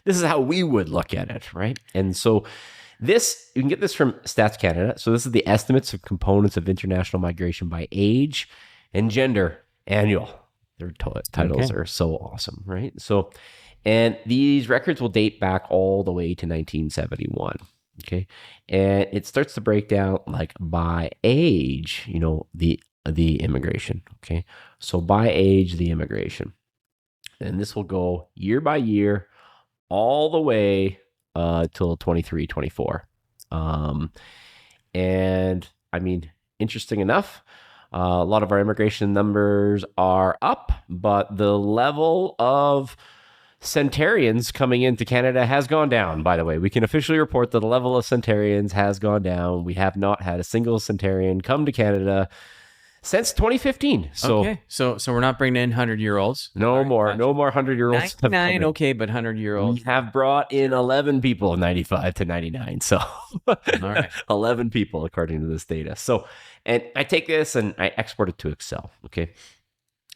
this is how we would look at it, right? And so this, you can get this from Stats Canada. So this is the estimates of components of international migration by age and gender annual. Their titles are so awesome, right? So, and these records will date back all the way to 1971. Okay. And it starts to break down like by age, the immigration. Okay. So by age, the immigration. And this will go year by year all the way till 23, 24. And I mean, interesting enough, a lot of our immigration numbers are up, but the level of centurions coming into Canada has gone down, by the way. We can officially report that the level of centurions has gone down. We have not had a single centurion come to Canada since 2015. So, okay. So we're not bringing in 100-year-olds. No more 100-year-olds. 99, okay, but 100-year-olds. We have brought in 11 people, 95 to 99. So, all right. 11 people, according to this data. So, and I take this and I export it to Excel, okay?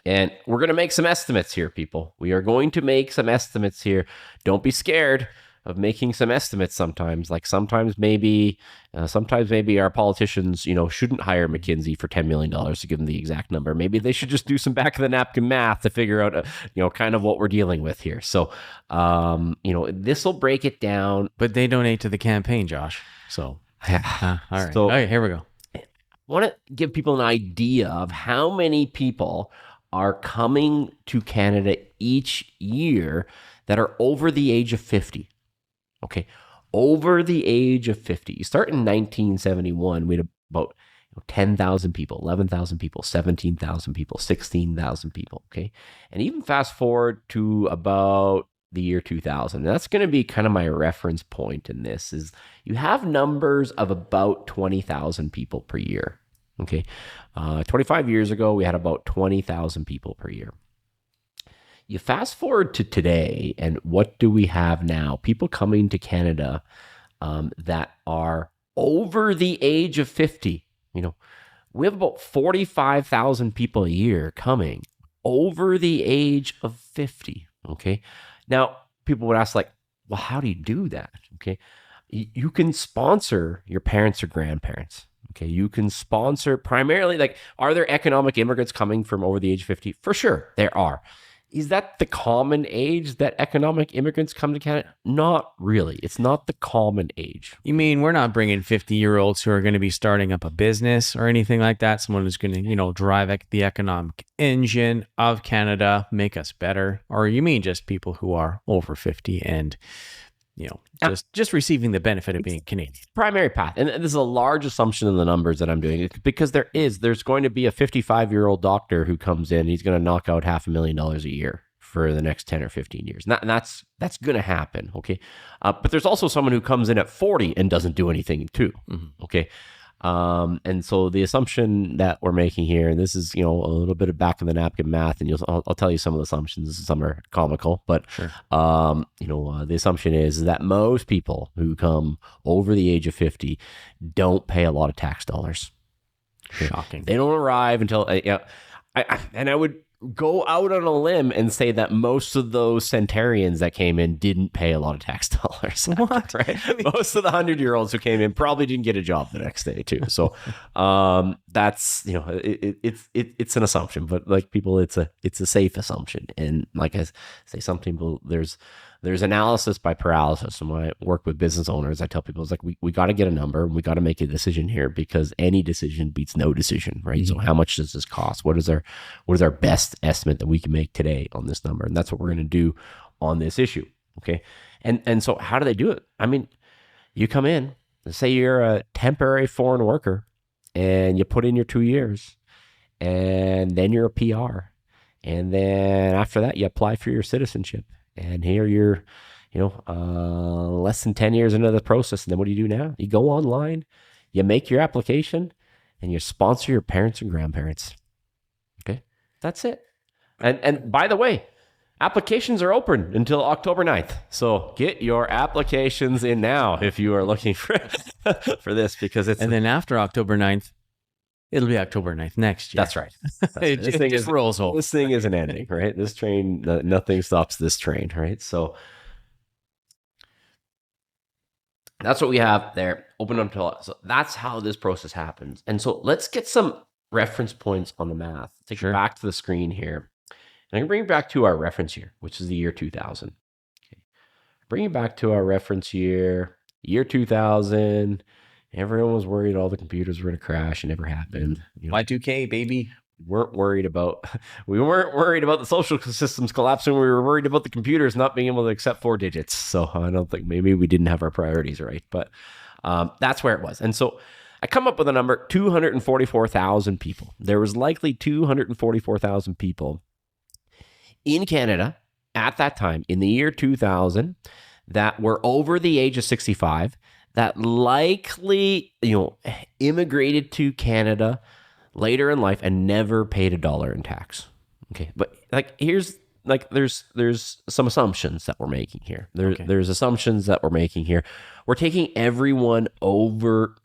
And we're going to make some estimates here, people. We are going to make some estimates here. Don't be scared of making some estimates sometimes. Like sometimes maybe our politicians, shouldn't hire McKinsey for $10 million to give them the exact number. Maybe they should just do some back of the napkin math to figure out, kind of what we're dealing with here. So, this will break it down. But they donate to the campaign, Josh. So, all right. So, okay, here we go. I want to give people an idea of how many people are coming to Canada each year that are over the age of 50. Okay, over the age of 50. You start in 1971, we had about 10,000 people, 11,000 people, 17,000 people, 16,000 people, okay? And even fast forward to about the year 2000. And that's going to be kind of my reference point in this is you have numbers of about 20,000 people per year, okay? 25 years ago, we had about 20,000 people per year. You fast forward to today, and what do we have now? People coming to Canada that are over the age of 50. We have about 45,000 people a year coming over the age of 50, okay? Now, people would ask like, well, how do you do that, okay? You can sponsor your parents or grandparents. Okay, you can sponsor primarily, like, are there economic immigrants coming from over the age of 50? For sure, there are. Is that the common age that economic immigrants come to Canada? Not really. It's not the common age. You mean we're not bringing 50-year-olds who are going to be starting up a business or anything like that? Someone who's going to, drive the economic engine of Canada, make us better? Or you mean just people who are over 50 and just receiving the benefit of being Canadian? Primary path. And this is a large assumption in the numbers that I'm doing because there's going to be a 55-year-old doctor who comes in. He's going to knock out $500,000 a year for the next 10 or 15 years. And that's going to happen. Okay. But there's also someone who comes in at 40 and doesn't do anything too. Mm-hmm. Okay. And so the assumption that we're making here, and this is, a little bit of back of the napkin math, and I'll tell you some of the assumptions. Some are comical, but, sure. The assumption is that most people who come over the age of 50 don't pay a lot of tax dollars. Shocking. They don't arrive until, I would go out on a limb and say that most of those centurions that came in didn't pay a lot of tax dollars. What? Right? Most of the 100-year-olds who came in probably didn't get a job the next day too. So that's, it's an assumption, but like people, it's a safe assumption. And like I say, some people, there's analysis by paralysis. And when I work with business owners, I tell people, it's like, we got to get a number and we got to make a decision here because any decision beats no decision, right? Mm-hmm. So how much does this cost? What is our best estimate that we can make today on this number? And that's what we're going to do on this issue. Okay. And so how do they do it? I mean, you come in, say you're a temporary foreign worker and you put in your 2 years and then you're a PR. And then after that, you apply for your citizenship. And here you're, less than 10 years into the process. And then what do you do now? You go online, you make your application, and you sponsor your parents and grandparents. Okay? That's it. And by the way, applications are open until October 9th. So get your applications in now if you are looking for this because it's... And then after October 9th, it'll be October 9th next year. That's right. It just rolls over. This thing isn't ending, right? This train, nothing stops this train, right? So That's what we have there. Open up to, so that's how this process happens. And so let's get some reference points on the math. Take it back to the screen here. And I can bring it back to our reference year, which is the year 2000. Okay. Bring it back to our reference year 2000. Everyone was worried all the computers were going to crash. It never happened. Y2K, baby. We weren't worried about the social systems collapsing. We were worried about the computers not being able to accept 4 digits. So I don't think, maybe we didn't have our priorities right, but that's where it was. And so I come up with a number, 244,000 people. There was likely 244,000 people in Canada at that time in the year 2000 that were over the age of 65 that likely, immigrated to Canada later in life and never paid $1 in tax. Okay. But there's some assumptions that we're making here. There's assumptions that we're making here. We're taking everyone over,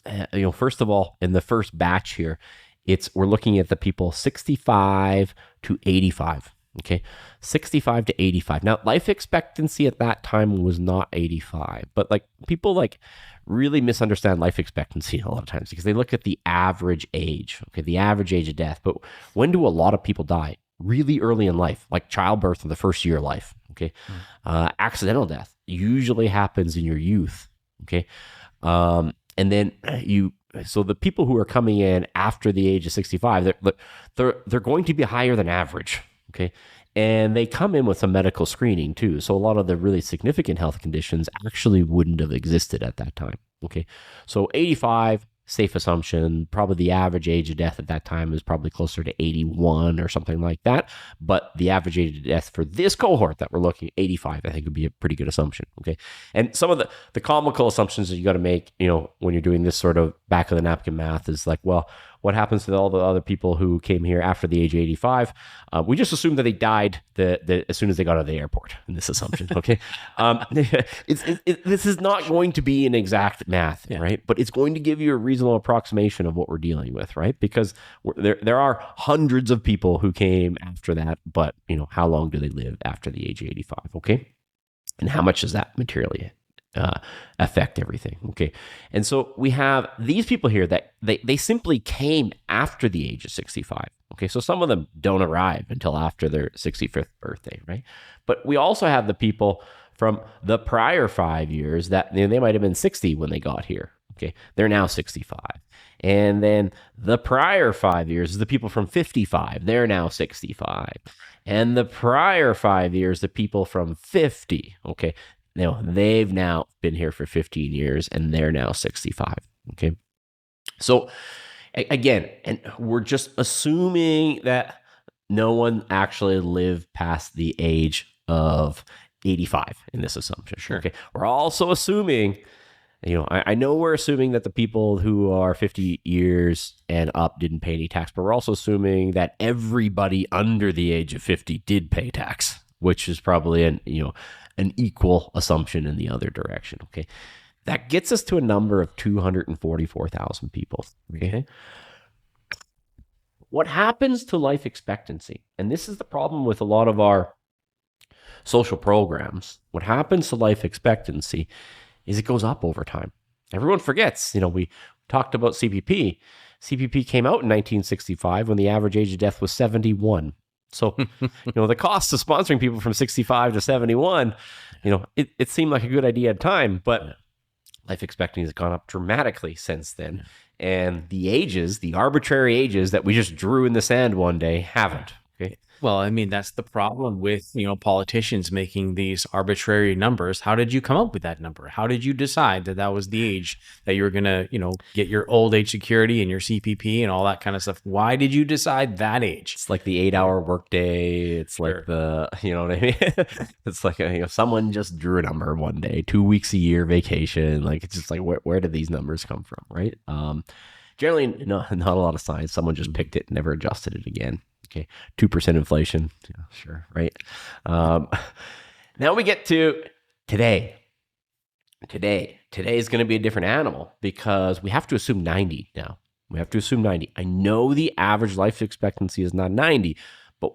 first of all, in the first batch here, we're looking at the people 65 to 85. Okay. 65 to 85. Now, life expectancy at that time was not 85, but people really misunderstand life expectancy a lot of times because they look at the average age, the average age of death. But when do a lot of people die? Really early in life, like childbirth in the first year of life, accidental death usually happens in your youth, and then so the people who are coming in after the age of 65, they're going to be higher than average, and they come in with some medical screening too. So a lot of the really significant health conditions actually wouldn't have existed at that time. So 85, safe assumption, probably the average age of death at that time is probably closer to 81 or something like that. But the average age of death for this cohort that we're looking at, 85, I think would be a pretty good assumption. And some of the comical assumptions that you got to make, when you're doing this sort of back of the napkin math is what happens to all the other people who came here after the age of 85? We just assume that they died as soon as they got out of the airport in this assumption, this is not going to be an exact math, right? But it's going to give you a reasonable approximation of what we're dealing with, right? Because there are hundreds of people who came after that, but, how long do they live after the age of 85, And how much does that materially affect everything, And so we have these people here that they simply came after the age of 65, So some of them don't arrive until after their 65th birthday, right? But we also have the people from the prior 5 years that they might have been 60 when they got here, They're now 65. And then the prior 5 years is the people from 55. They're now 65. And the prior 5 years, the people from 50, they've now been here for 15 years and they're now 65. So again, and we're just assuming that no one actually lived past the age of 85 in this assumption. Sure. We're also assuming, I know we're assuming that the people who are 50 years and up didn't pay any tax, but we're also assuming that everybody under the age of 50 did pay tax, which is probably an equal assumption in the other direction. That gets us to a number of 244,000 people. What happens to life expectancy? And this is the problem with a lot of our social programs. What happens to life expectancy is it goes up over time. Everyone forgets, we talked about CPP. CPP came out in 1965 when the average age of death was 71. So, the cost of sponsoring people from 65 to 71, it seemed like a good idea at the time, but life expectancy has gone up dramatically since then. And the arbitrary ages that we just drew in the sand one day haven't. Well, I mean, that's the problem with, politicians making these arbitrary numbers. How did you come up with that number? How did you decide that was the age that you were going to, get your old age security and your CPP and all that kind of stuff? Why did you decide that age? It's like the 8-hour workday. It's like you know what I mean? It's like, someone just drew a number one day, 2 weeks a year vacation. It's just like, where did these numbers come from? Right. Generally, not a lot of science. Someone just picked it and never adjusted it again. 2% inflation. Yeah, sure. Right. Now we get to today. Today is going to be a different animal because we have to assume 90 now. We have to assume 90. I know the average life expectancy is not 90, But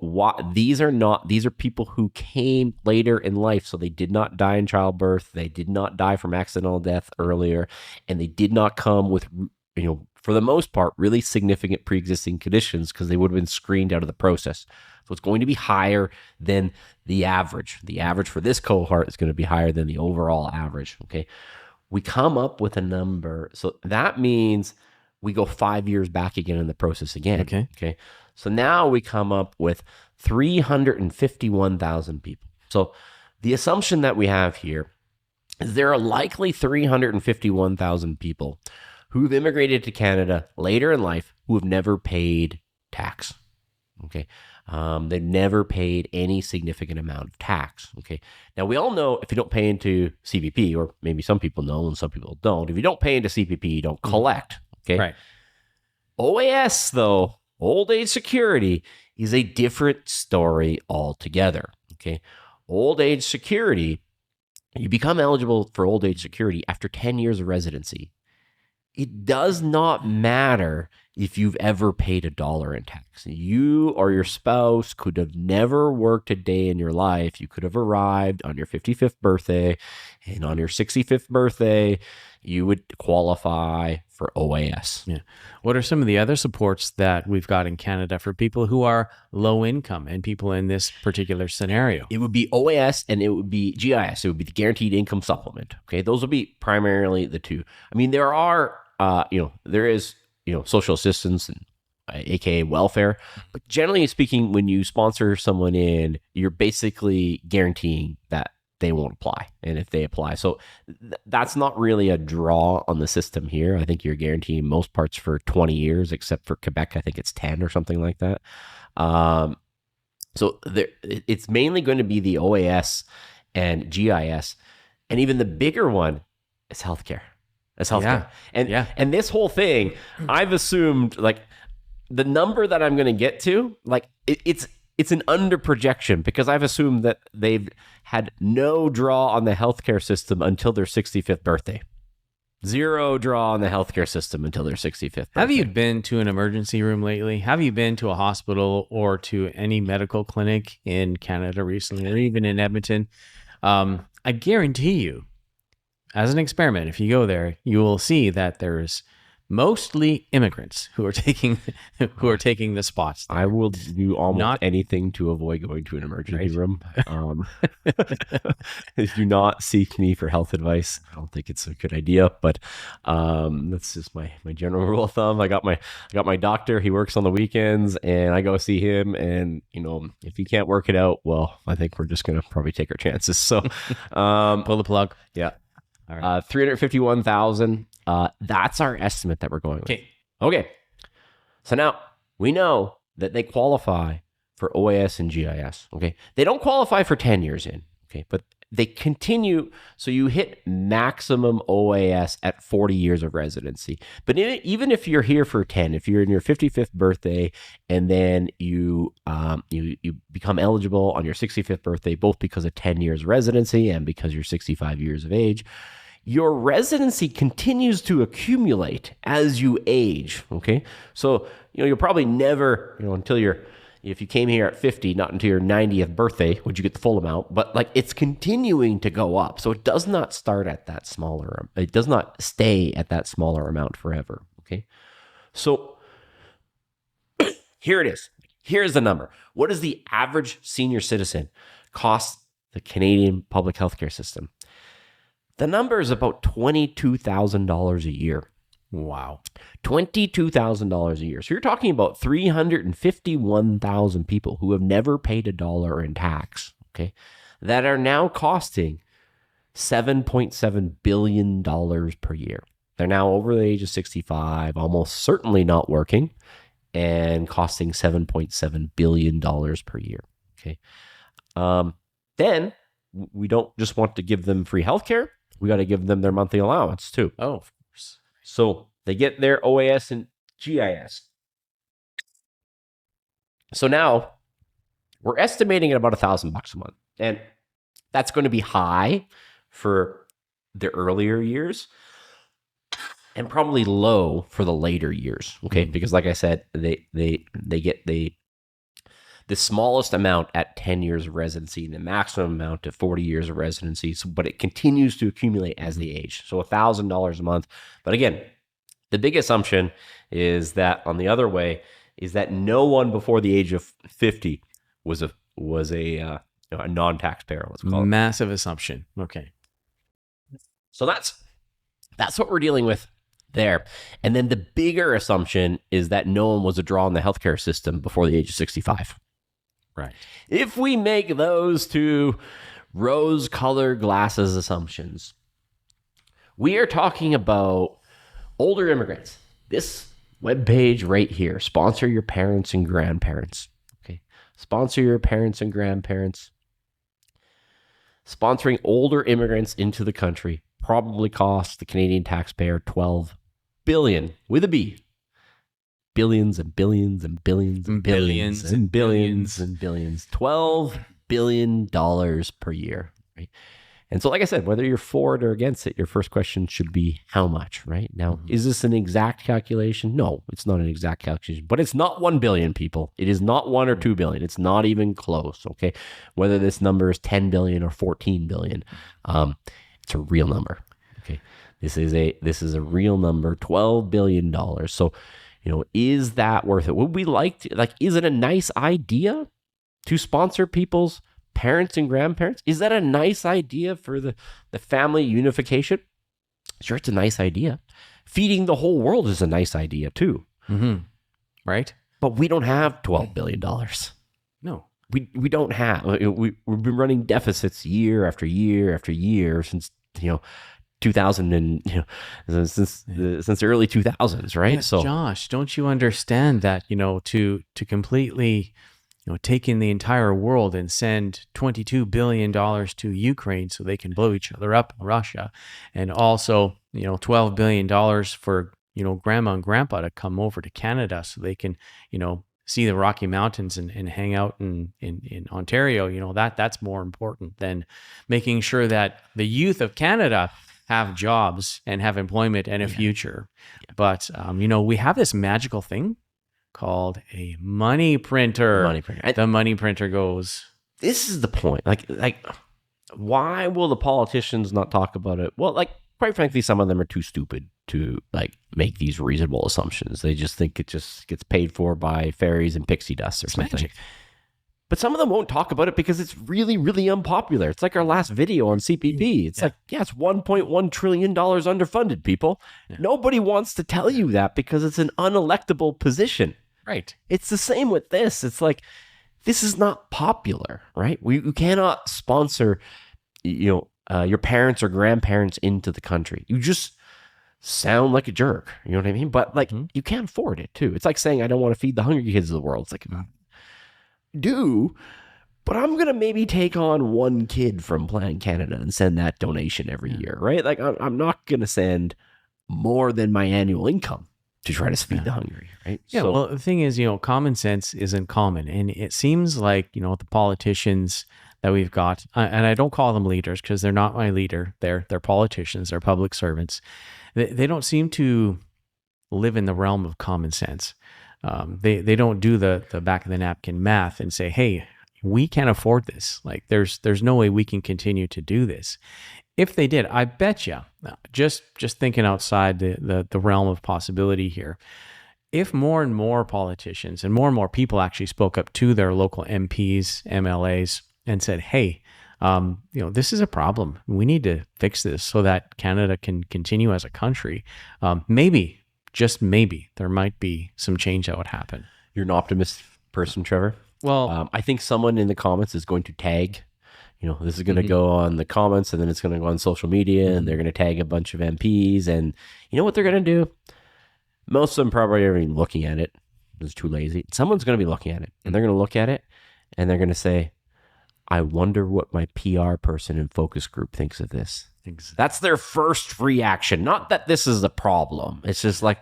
these are people who came later in life. So they did not die in childbirth. They did not die from accidental death earlier. And they did not come with, for the most part, really significant pre-existing conditions because they would have been screened out of the process. So it's going to be higher than the average. The average for this cohort is going to be higher than the overall average. Okay. We come up with a number. So that means we go 5 years back again in the process again. Okay. So now we come up with 351,000 people. So the assumption that we have here is there are likely 351,000 people who've immigrated to Canada later in life who have never paid tax. Okay. They've never paid any significant amount of tax. Okay. Now we all know if you don't pay into CPP, or maybe some people know and some people don't, if you don't pay into CPP, you don't collect. Okay. Right. OAS though, old age security, is a different story altogether. Okay. Old age security, you become eligible for old age security after 10 years of residency. It does not matter if you've ever paid $1 in tax. You or your spouse could have never worked a day in your life. You could have arrived on your 55th birthday, and on your 65th birthday, you would qualify for OAS. Yeah. What are some of the other supports that we've got in Canada for people who are low income and people in this particular scenario? It would be OAS and it would be GIS. It would be the Guaranteed Income Supplement. Okay, those will be primarily the two. I mean, there are, there is, social assistance and AKA welfare, but generally speaking, when you sponsor someone in, you're basically guaranteeing that they won't apply. And if they apply, so that's not really a draw on the system here. I think you're guaranteeing most parts for 20 years, except for Quebec. I think it's 10 or something like that. So it's mainly going to be the OAS and GIS. And even the bigger one is healthcare. That's healthcare. And this whole thing, I've assumed like the number that I'm going to get to, like it's an under projection because I've assumed that they've had no draw on the healthcare system until their 65th birthday. Zero draw on the healthcare system until their 65th birthday. Have you been to an emergency room lately? Have you been to a hospital or to any medical clinic in Canada recently, or even in Edmonton? I guarantee you, as an experiment, if you go there, you will see that there's mostly immigrants who are taking the spots there. I will do almost anything to avoid going to an emergency room. Do not seek me for health advice. I don't think it's a good idea, but that's just my general rule of thumb. I got my doctor. He works on the weekends, and I go see him. And if he can't work it out, well, I think we're just gonna probably take our chances. So pull the plug. Yeah. All right. 351,000. That's our estimate that we're going with. Okay. So now we know that they qualify for OAS and GIS. Okay. They don't qualify for 10 years in. Okay. But they continue. So you hit maximum OAS at 40 years of residency. But even if you're here for 10, if you're in your 55th birthday and then you become eligible on your 65th birthday, both because of 10 years residency and because you're 65 years of age, your residency continues to accumulate as you age. Okay. So, you'll probably never, if you came here at 50, not until your 90th birthday would you get the full amount, but like it's continuing to go up. So it does not start at that smaller, it does not stay at that smaller amount forever. Okay. So here it is. Here's the number. What does the average senior citizen cost the Canadian public healthcare system? The number is about $22,000 a year. Wow. $22,000 a year. So you're talking about 351,000 people who have never paid $1 in tax, okay, that are now costing $7.7 billion per year. They're now over the age of 65, almost certainly not working, and costing $7.7 billion per year, okay? Then we don't just want to give them free healthcare. We got to give them their monthly allowance too. Oh, of course. So they get their OAS and GIS. So now we're estimating at about $1,000 a month. And that's going to be high for the earlier years and probably low for the later years. Okay. Because like I said, they the smallest amount at 10 years of residency and the maximum amount to 40 years of residency. So, but it continues to accumulate as they age. So $1,000 a month. But again, the big assumption is that on the other way is that no one before the age of 50 was a non-taxpayer, let's call it. Massive assumption. Okay. So that's what we're dealing with there. And then the bigger assumption is that no one was a draw in the healthcare system before the age of 65. Right. If we make those two rose-colored glasses assumptions, we are talking about older immigrants. This webpage right here, sponsor your parents and grandparents. Okay. Sponsor your parents and grandparents. Sponsoring older immigrants into the country probably costs the Canadian taxpayer $12 billion with a B. Billions and billions and billions and billions and billions and billions. $12 billion per year, right? And so, like I said, whether you're for it or against it, your first question should be how much, right? Now, is this an exact calculation? No, it's not an exact calculation, but it's not 1 billion people. It is not 1 or 2 billion. It's not even close, okay? Whether this number is 10 billion or 14 billion, it's a real number, okay? This is a real number, $12 billion. So, is that worth it? Would we like to, is it a nice idea to sponsor people's parents and grandparents? Is that a nice idea for the family unification? Sure, it's a nice idea. Feeding the whole world is a nice idea too. Mm-hmm. Right? But we don't have $12 billion. No. We don't have. We've been running deficits year after year after year since 2000 and since the early 2000s, right? But so Josh, don't you understand that to completely take in the entire world and send $22 billion to Ukraine so they can blow each other up in Russia, and also $12 billion for grandma and grandpa to come over to Canada so they can see the Rocky Mountains and hang out in Ontario. That's more important than making sure that the youth of Canada have jobs and have employment and a future. Yeah. But we have this magical thing called a money printer. The money printer goes. This is the point. Like, why will the politicians not talk about it? Well, quite frankly, some of them are too stupid to make these reasonable assumptions. They just think it just gets paid for by fairies and pixie dust or something. Magic. But some of them won't talk about it because it's really, really unpopular. It's like our last video on CPP. It's it's $1.1 trillion underfunded, people. Yeah. Nobody wants to tell you that because it's an unelectable position. Right. It's the same with this. It's like, this is not popular, right? You cannot sponsor, your parents or grandparents into the country. You just sound like a jerk. You know what I mean? But you can't afford it too. It's like saying, I don't want to feed the hungry kids of the world. It's like, but I'm going to maybe take on one kid from Planned Canada and send that donation every year, right? Like, I'm not going to send more than my annual income to try to feed the hungry, right? Yeah, well, the thing is, common sense isn't common. And it seems like, the politicians that we've got, and I don't call them leaders because they're not my leader. They're politicians, they're public servants. They don't seem to live in the realm of common sense. They don't do the back of the napkin math and say, hey, we can't afford this. Like there's no way we can continue to do this. If they did, I bet you, just thinking outside the realm of possibility here, if more and more politicians and more people actually spoke up to their local MPs, MLAs, and said, hey, this is a problem. We need to fix this so that Canada can continue as a country. Maybe, just maybe, there might be some change that would happen. You're an optimist person, Trevor. Well, I think someone in the comments is going to tag, this is going to go on the comments and then it's going to go on social media and they're going to tag a bunch of MPs. And you know what they're going to do? Most of them probably aren't even looking at it. It's too lazy. Someone's going to be looking at it and they're going to look at it and they're going to say, I wonder what my PR person in focus group thinks of this. Exactly. That's their first reaction. Not that this is a problem. It's just like,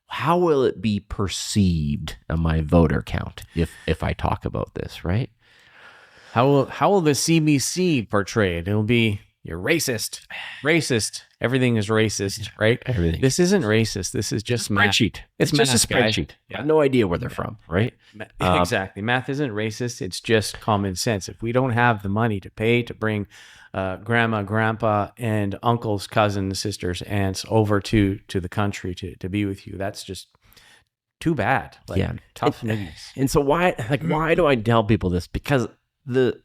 how will it be perceived on my voter count if I talk about this, right? How will the CBC portray it? It'll be, you're racist. Everything is racist, right? Everything. This isn't racist. This is just math. Spreadsheet. It's just math, a spreadsheet. guys. I have no idea where they're from, right? Exactly. Math isn't racist. It's just common sense. If we don't have the money to pay to bring grandma, grandpa, and uncles, cousins, sisters, aunts over to the country to be with you, that's just too bad. Tough niggas. And so why do I tell people this? Because the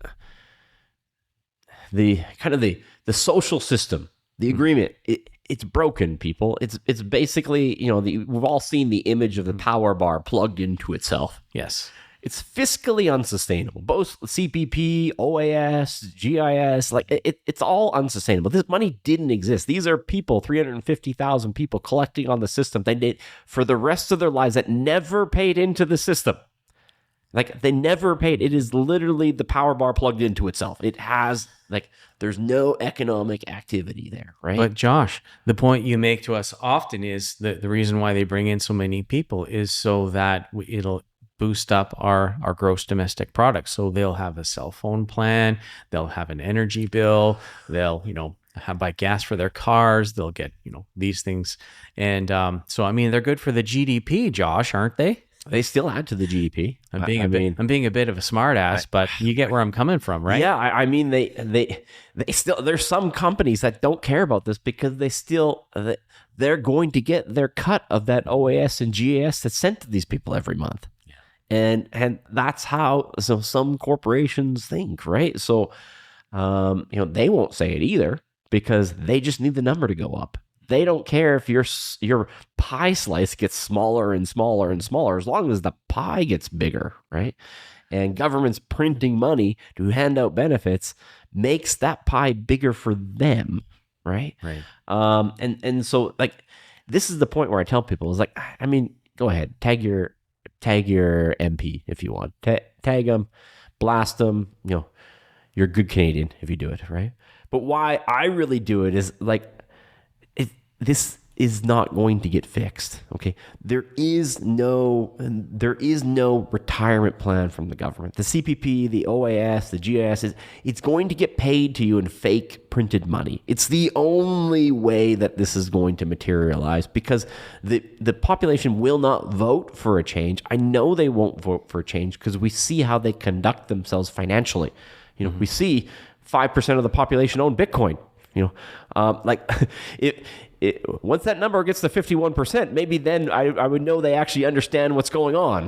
kind of the social system, the agreement, it's broken, people. It's basically, we've all seen the image of the power bar plugged into itself. Yes. It's fiscally unsustainable. Both CPP, OAS, GIS, it's all unsustainable. This money didn't exist. These are people, 350,000 people collecting on the system. They did for the rest of their lives that never paid into the system. They never paid. It is literally the power bar plugged into itself. It has, there's no economic activity there, right? But Josh, the point you make to us often is that the reason why they bring in so many people is so that it'll boost up our gross domestic product. So they'll have a cell phone plan, they'll have an energy bill, they'll, buy gas for their cars, they'll get, these things. And so, I mean, they're good for the GDP, Josh, aren't they? They still add to the GDP. I'm being a bit of a smart ass, but you get where I'm coming from, right? Yeah, I mean, they still, there's some companies that don't care about this because they're going to get their cut of that OAS and GAS that's sent to these people every month. Yeah. And that's how some corporations think, right? So, they won't say it either because they just need the number to go up. They don't care if your pie slice gets smaller and smaller and smaller, as long as the pie gets bigger, right? And government's printing money to hand out benefits makes that pie bigger for them, right? Right. And so this is the point where I tell people is go ahead, tag your MP if you want, tag them, blast them. You're a good Canadian if you do it, right? But why I really do it is this is not going to get fixed. Okay, there is no retirement plan from the government. The CPP, the OAS, the GIS it's going to get paid to you in fake printed money. It's the only way that this is going to materialize because the population will not vote for a change. I know they won't vote for a change because we see how they conduct themselves financially. We see 5% of the population own Bitcoin. Once that number gets to 51%, maybe then I would know they actually understand what's going on.